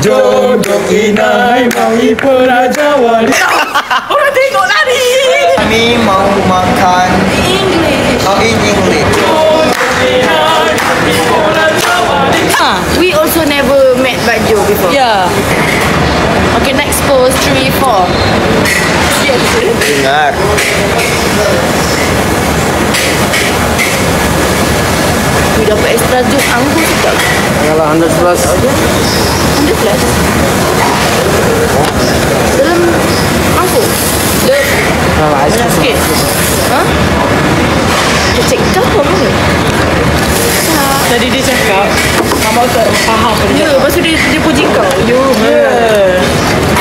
Jodoh inai maui Raja Wali. Orang tengok lari. Kami mau makan English. Oh, in English. We also never met Baju before. Yeah. Okay, next pose 3, 4. Dengar. We dapat extra jus anggur juga. Yalah 100 plus. 100 plus. Dalam anggur. Banyak sikit. Ha? Dia cakap apa ni? Jadi dia cakap, Mama tak faham apa dia Ya, cakap. lepas tu dia puji kau. You.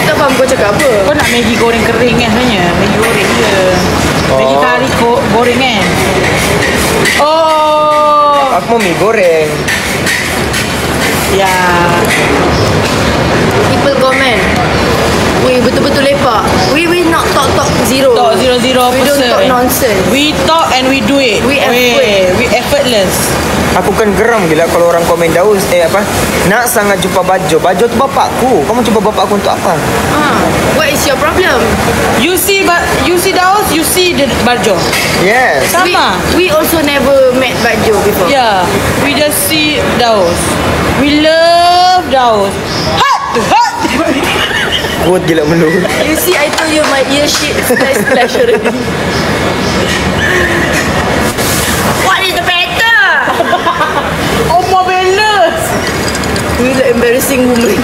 Tak faham kau cakap apa. Kau nak Maggi goreng kering kan sebenarnya? Maggi goreng je. Maggi kari goreng kan? Oh. Aku mau mie goreng. Ya. People comment. We betul-betul lepak. We not talk zero. Talk 0-0%. We don't talk nonsense. We talk and we do it. We effort. We effortless. Aku kan geram gila kalau orang komen Daus nak sangat jumpa Bajo. Bajo tu bapakku. Kamu jumpa bapakku untuk apa? What is your problem? You see Daus, you see the Barjo. Yes. Sama. We also never met Baju before. Yeah, we just see Daus. We love Daus. Hot. Kuat gila melu. You see, I told you my ear shit splash already. What is the matter? Oh my goodness. We like embarrassing woman.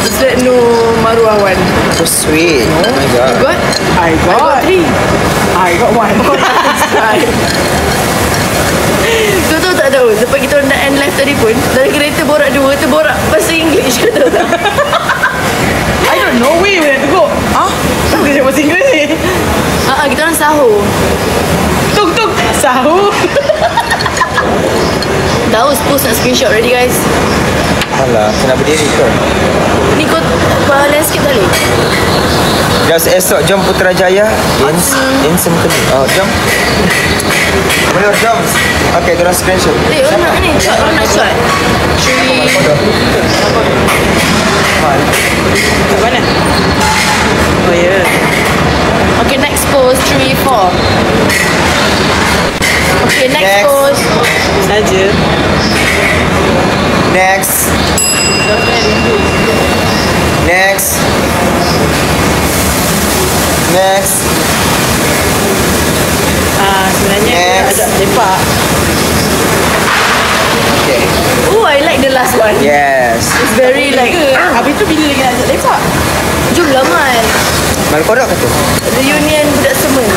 Just like no maruawan. So sweet. Oh my god. You got? I I got 3. I got one. Kau tahu tak tahu? Lepas kita nak end live tadi pun, dari kereta borak 2, terborak bahasa English. Kau tahu tak? I don't know where we have to go. Ah, tak boleh cakap bahasa Inggeris ni. Kita orang sahur. Tung sahur. Tahu post nak screenshot ready guys. Alah, kena berdiri ke? Ni kau landscape balik. Dah esok jom Putrajaya. Insem ke ni? Oh, jom. Boleh jom. Okay, diorang screenshot. Orang nak ni, orang nak shot. 3. Kat mana? Oh ya. Yeah. Okay, next pose 3, 4. Okay, next pose. Saja. Next. Sebenarnya Next. ada lepak. Okay. Oh, I like the last one. Yes. It's very like. Habis tu bila lagi nak ajak lepak? Jom lah Man. Mal kodok ke tu? Reunion budak semen.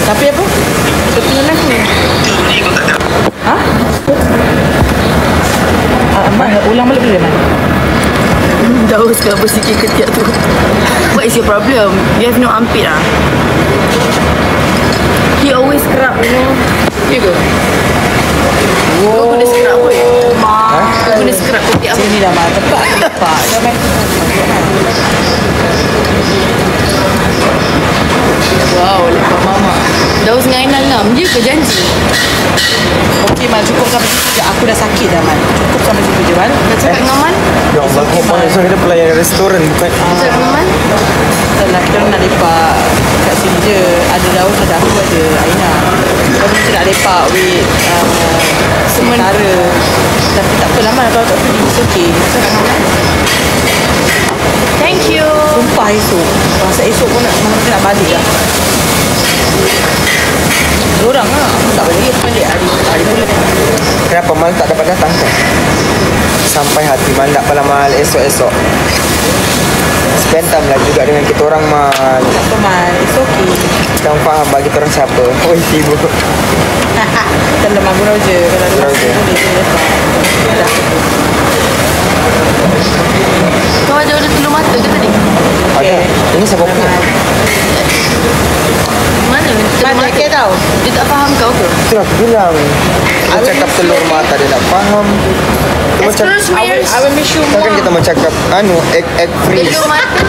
Tapi apa? Kepengen aku. Ha? Ulang balik boleh Man? Jauh sekarang bersikir ketiak tu. What is your problem? You have no armpit ah. He always scrub, you know. You go. Kau guna scrub apa ya? Kau guna scrub ketiak apa? Sini dah Man. Tepat lepak. Dah main. Wow, lepas mama. Daus dengan Ainal ngam je ke janji? Okey Man, cukup sampai situ je. Aku dah sakit dah Man. Cukup sampai situ je Man. Dah cakap dengan Man? Ya Allah, kau pun esok kita pelayan restoran bukan? Dah cakap dengan Man? Tak lah, kita orang nak lepak kat sini je. Ada Daus, ada aku, ada Aina. Kita nak lepak with sementara. Tapi tak apa lah Man, kalau tak pergi, it's okay. Kita nak makan. Thank you. Sumpah esok. Masa esok pun kita nak balik lah. Diorang lah. Aku tak balik. Balik hari bulan. Kenapa Mal tak dapat datang kan? Sampai hati Mal tak apalah Mal esok-esok. Spend time lah juga dengan kita orang Mal. Tak apa Man, it's okay. Sekarang faham bagi kita orang siapa. Oh ibu. Kita lemah gurau je. Kalau ada Gurau masa je. boleh kita lepak. Dah. Kau ada telur mata ke tadi? Ada. Ini siapa punya? Mana? Telur Man, mata? jaket tau. Dia tak faham kau ke? Itu aku bilang. Aku cakap telur mata dia tak faham. Itu macam Excuse me. I will make sure kan kita macam cakap egg freeze. Telur mata.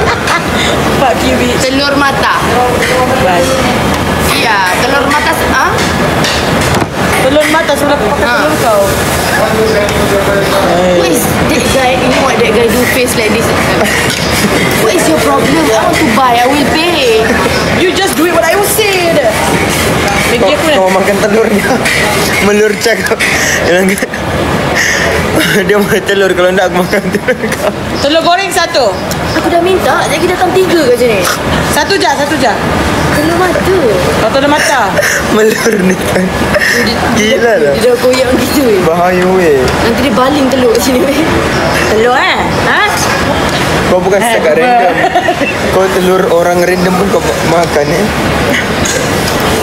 Pak Kiwi. Telur mata. Bye. Ya, telur mata. Telur mata sudah pakai telur kau. What is that guy? You know what that guy do face like this? What is your problem? I want to buy. I will pay. You just do it what I said. Bagi aku Kau makan telurnya. Melur cakap. Dia makan telur. Kalau nak aku makan telur kau. telur goreng satu. Aku dah minta. Lagi datang 3 kat sini. Satu je. Telur mata. Kau telur mata. Melur ni kan. Gila lah. Dia dah koyak gitu weh. Bahaya weh. Nanti dia baling telur kat sini weh. Telur ha? Kau bukan setakat random. Kau telur orang random pun kau makan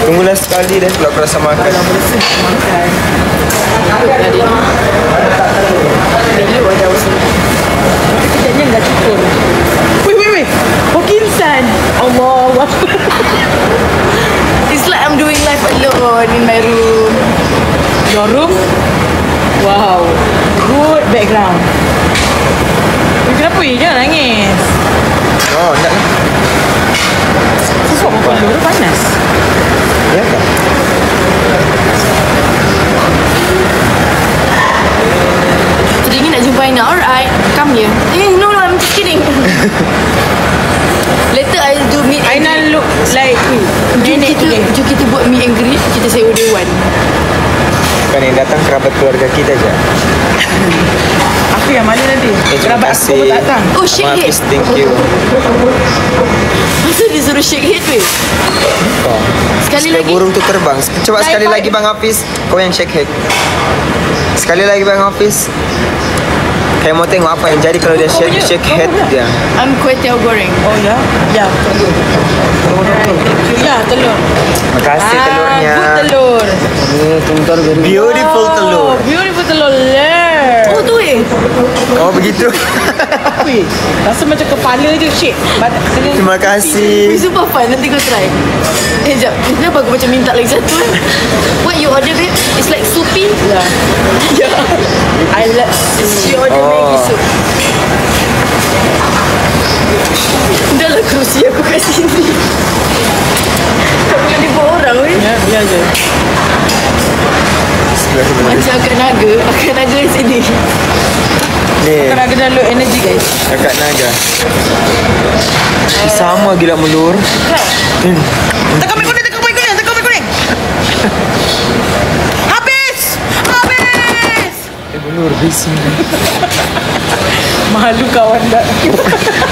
Tunggulah sekali dah kalau aku rasa makan. Makan. Telur ada usul. Kejapnya enggak cukup. Wait. Hokinsan. Allah. It's like I'm doing life alone in my room. Your room? Wow. Good background. Kenapa ya? Jangan nangis. Oh, tak lah. Sesuap makan telur panas. Ya kan? Teringin nak jumpa Aina. Alright, come here. No, I'm just kidding. Later I'll do meet and Aina greet. look like Jom kita buat meet and greet. Kita sewa dewan. Kan yang datang kerabat keluarga kita je. Aku yang mana nanti? Terima Kerabat aku pun kasih. tak datang. Oh, shake head. Hafiz, thank you. Masa dia suruh shake head weh. Oh. Sekali Supaya lagi. burung tu terbang. Coba sekali lagi Bang Hafiz. Kau yang shake head. Sekali lagi Bang Hafiz. Kayak mau tengok apa yang jadi kalau dia shake head dia. I'm kuih tiaw goreng. Oh ya? Ya. Ya, telur. Makasih telurnya. Good telur. Beautiful telur. Beautiful telur. Oh tu weh. Oh begitu. Wih, rasa macam kepala je shake. Terima kasih. Super fun. Nanti kau try. Sekejap. Kenapa aku macam minta lagi satu? What you order babe? It's like soupy. Yeah. Yeah. I like. She order Maggi soup. Dah lah kerusi aku kat sini. Tak boleh dibuat orang weh. Ya, biar je. Macam akak naga. Akak naga di sini. Ni Kau nak kena low energy guys. kakak naga. Sama gila melur. Tekan mic kuning. Habis. Melur bising. Malu kawan dah.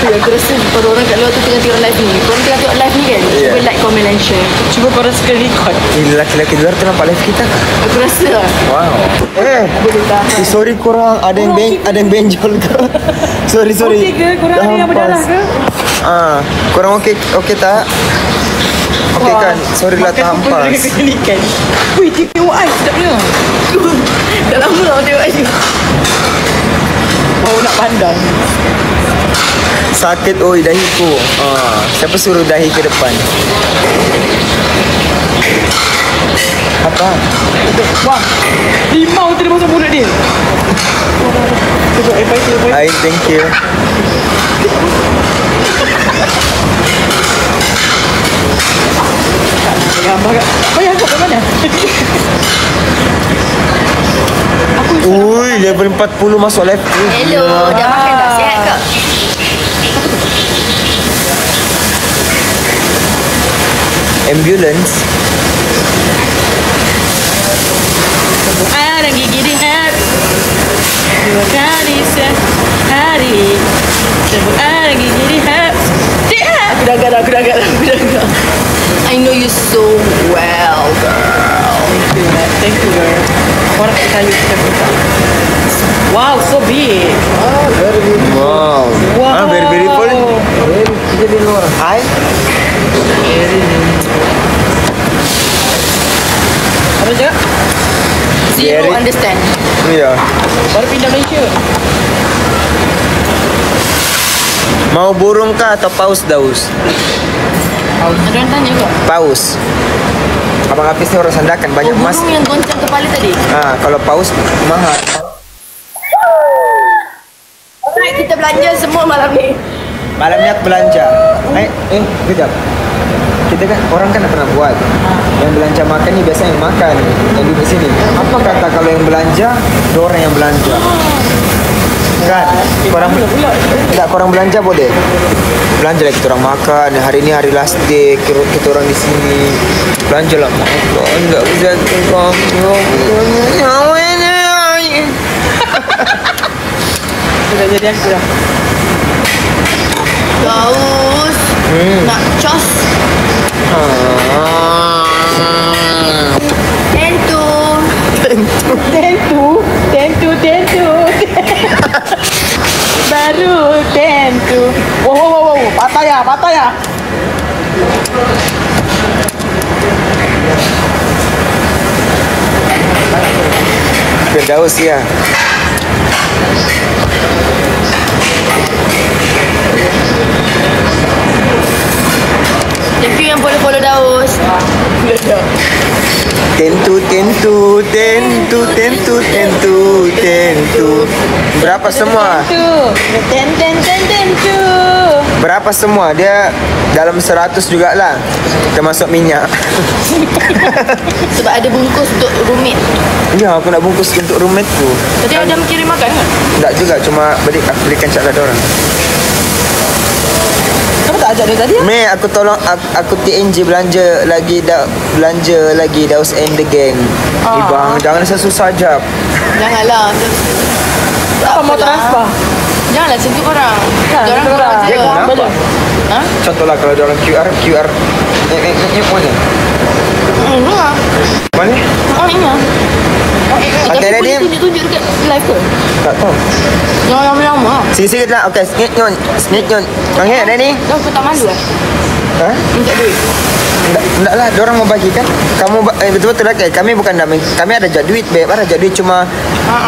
Aku rasa orang kat luar tu tengah tengok live ni. Korang tengah tengok live ni kan? Ya. Cuba like, comment and share. Cuba korang sekali record. Ini lelaki-lelaki luar tu nampak live kita kan? Aku rasa lah. Wow. Boleh tahan. Sorry korang ada yang benjol ke? Sorry. Okey ke? Korang ada yang berdarah ke? Korang okey tak? Okey kan? Sorry lah terhampas. Ni kan. Wih, tengok ais sedapnya. Dah lama lah tengok ni. Baru nak pandang. Sakit oi dahiku. Siapa suruh dahi ke depan? Apa? Wah, limau tu dia masuk mulut dia. Cuba baik. Hai, thank you. Bayar kau kat mana? Ui, level 40 masuk live. Hello, dah makan tak? Sihat ke? Ambulance. Ada gigi di hat. 2 kali sehari. Ada gigi di hat. Aku dah agak. I know you so well, girl. Thank you, girl. Korang kita kayu kita minta. Wow, so big. Wow. Very beautiful. Hai. Apa cakap? Zero Very- understand. Ya. Baru pindah Malaysia. Mau burung kah atau paus daus? Ada orang tanya kok. Paus. Abang Hafiz ni orang sandakan banyak emas. Burung yang goncang kepala tadi. Kalau paus mahal. Alright, kita belanja semua malam ni. Malam ni aku belanja. Kejap. kita kan orang kan pernah buat. Yang belanja makan ni biasa yang makan, yang duduk sini. Apa kata kalau yang belanja, dua orang yang belanja? Kan? Korang tak korang belanja boleh. Belanja lah kita orang makan. Hari ni hari last day kita orang di sini. Belanja lah makan. Tak bisa tukang. Sudah jadi aku dah. Gaus. Nak cos. Tentu. Baru tentu. Wow. Patah ya. Firdaus ya. Thank you yang follow Daus. Tentu. Berapa semua? Tentu. Berapa semua? Dia dalam 100 jugalah. Termasuk minyak. Sebab ada bungkus untuk roommate. Ya, aku nak bungkus untuk roommate tu. Tadi Adam kirim makan kan? Tak juga, cuma aku belikan cat lah diorang. Kamu tak ajak dia tadi? Mei, aku tolong aku TNG belanja lagi Daus and the gang. Bang, jangan susah jap. Janganlah. Apa mau transfer? Janganlah macam tu korang. Kan, Diorang korang. je. Ya, kenapa? Ha? Contohlah kalau diorang QR mana? Mana? Ini lah. Okay, ready? Tunjuk-tunjuk dekat live ke? Tak tahu. Jangan lama-lama. Sikit-sikit lah. Okay, snake nyon. Okay, ready? Dah aku tak malu lah. Ha? Minta duit. Tak lah, diorang mau bagi kan. Kamu betul-betul lah, kami bukan nak kami ada ajak duit, beb. Ada ajak duit cuma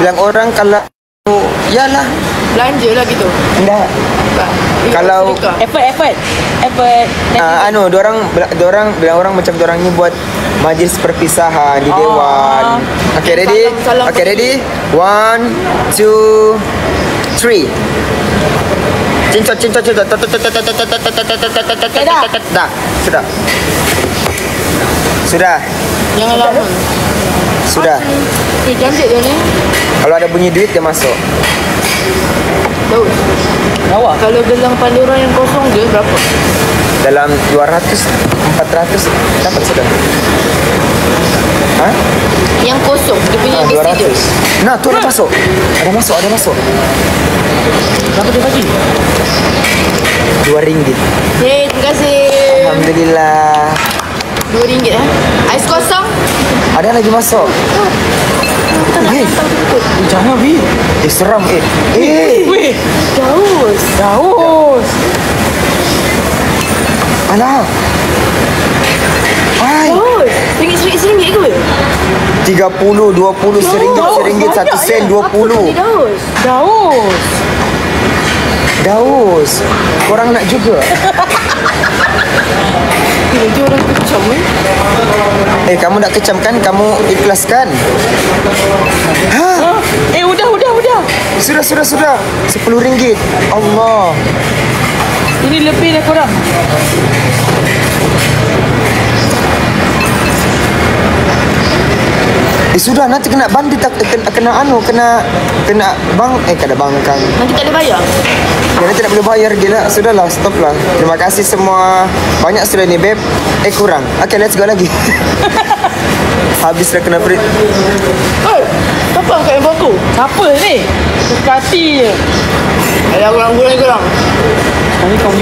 bilang orang kalau yalah. Belanja lah gitu. Enggak. Kalau Effort. diorang bilang orang macam diorang ni buat majlis perpisahan di dewan. Okay, ready? Salam. Okay, ready? 1, 2, 3. Cincot. Dah. Sudah. Jangan lama. Sudah. Cantik dia ni. Kalau ada bunyi duit dia masuk. Daus. Awak. Kalau gelang Pandora yang kosong dia berapa? Dalam 200, 400 dapat sudah. Ha? Yang kosong. Dia punya besi dia. 200. Nah, tu ada masuk. Ada masuk. Berapa dia bagi? Hey, RM2. terima kasih. Alhamdulillah. RM2 Ais kosong. Ada lagi masuk. Jangan Bi. Seram Weh. Daus. Alah. Hai. Daus. RM1 ke? 30, 20, RM1, RM1, sen, 20. Daus. Korang nak juga? Dia orang kecam Kamu nak kecam kan? Kamu ikhlaskan? Ha? Udah. Sudah. RM10. Allah. Ini lebih dah korang. Sudah, nanti kena bandit, kena bang, kena bangkang. Nanti tak ada bayar. Nanti tak boleh bayar, gila. Sudahlah, stop lah. Terima kasih semua. Banyak sudah ni, beb. Kurang. Okay, let's go lagi. Habis dah kena print. Siapa angkat yang aku? Siapa ni? Suka hati je. Ada orang. Ini kau